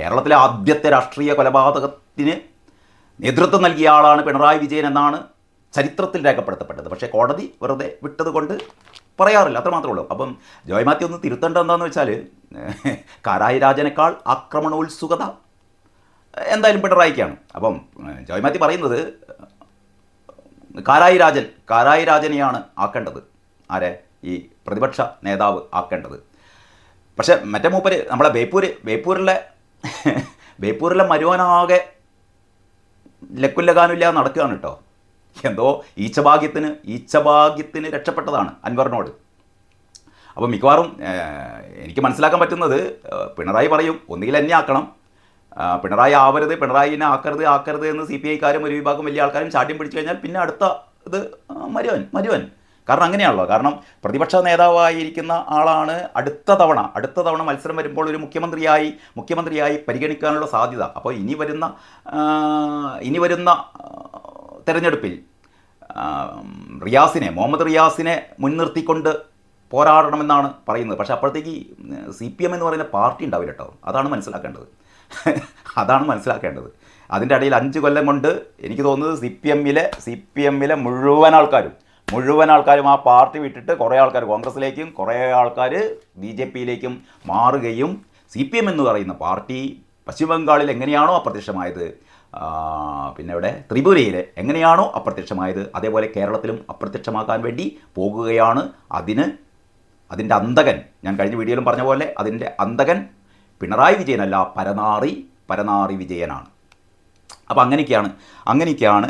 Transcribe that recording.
കേരളത്തിലെ ആദ്യത്തെ രാഷ്ട്രീയ കൊലപാതകത്തിന് നേതൃത്വം നൽകിയ ആളാണ് പിണറായി വിജയൻ എന്നാണ് ചരിത്രത്തിൽ രേഖപ്പെടുത്തപ്പെട്ടത്. പക്ഷേ കോടതി വെറുതെ വിട്ടതുകൊണ്ട് പറയാറില്ല, അത്രമാത്രമേ ഉള്ളൂ. അപ്പം ജോയ് മാത്യു ഒന്ന് തിരുത്തേണ്ടത് എന്താണെന്ന് വെച്ചാൽ, കാരായി രാജനേക്കാൾ ആക്രമണോത്സുകത എന്തായാലും പിണറായിക്കാണ്. അപ്പം ജോയ് മാത്യു പറയുന്നത് കാരായി രാജനെയാണ് ആക്കേണ്ടത്, ആരെ, ഈ പ്രതിപക്ഷ നേതാവ് ആക്കേണ്ടത്. പക്ഷേ മറ്റേ മൂപ്പര് നമ്മളെ ബേപ്പൂരിലെ മരുവനാകെ ലക്കുല്ലഗാനില്ല നടക്കുകയാണ് കേട്ടോ. എന്തോ ഈച്ചഭാഗ്യത്തിന് രക്ഷപ്പെട്ടതാണ് അൻവറിനോട്. അപ്പോൾ മിക്കവാറും എനിക്ക് മനസ്സിലാക്കാൻ പറ്റുന്നത്, പിണറായി പറയും ഒന്നുകിൽ എന്നെ ആക്കണം, പിണറായി ആവരുത്, പിണറായിനെ ആക്കരുത് എന്ന് CPI ഒരു വിഭാഗം വലിയ ആൾക്കാരും ചാട്ടിയും പിടിച്ചു കഴിഞ്ഞാൽ പിന്നെ അടുത്ത ഇത് മരുവൻ. കാരണം അങ്ങനെയാണല്ലോ. കാരണം പ്രതിപക്ഷ നേതാവായിരിക്കുന്ന ആളാണ് അടുത്ത തവണ മത്സരം വരുമ്പോൾ ഒരു മുഖ്യമന്ത്രിയായി പരിഗണിക്കാനുള്ള സാധ്യത. അപ്പോൾ ഇനി വരുന്ന തെരഞ്ഞെടുപ്പിൽ മുഹമ്മദ് റിയാസിനെ മുൻനിർത്തിക്കൊണ്ട് പോരാടണമെന്നാണ് പറയുന്നത്. പക്ഷേ അപ്പോഴത്തേക്ക് CPM എന്ന് പറയുന്ന പാർട്ടി ഉണ്ടാവില്ല കേട്ടോ. അതാണ് മനസ്സിലാക്കേണ്ടത്. അതിൻ്റെ ഇടയിൽ 5 കൊല്ലം കൊണ്ട് എനിക്ക് തോന്നുന്നത് CPM-ലെ മുഴുവൻ ആൾക്കാരും ആ പാർട്ടി വിട്ടിട്ട് കുറേ ആൾക്കാർ കോൺഗ്രസിലേക്കും കുറേ ആൾക്കാർ BJP-യിലേക്കും മാറുകയും CPM എന്ന് പറയുന്ന പാർട്ടി പശ്ചിമ ബംഗാളിൽ എങ്ങനെയാണോ അപ്രത്യക്ഷമായത്, പിന്നെ ഇവിടെ ത്രിപുരയിൽ എങ്ങനെയാണോ അപ്രത്യക്ഷമായത്, അതേപോലെ കേരളത്തിലും അപ്രത്യക്ഷമാക്കാൻ വേണ്ടി പോകുകയാണ്. അതിൻ്റെ അന്തകൻ, ഞാൻ കഴിഞ്ഞ വീഡിയോയിലും പറഞ്ഞ പോലെ, അതിൻ്റെ അന്തകൻ പിണറായി വിജയനല്ല, പരനാറി വിജയനാണ്. അപ്പോൾ അങ്ങനെയൊക്കെയാണ്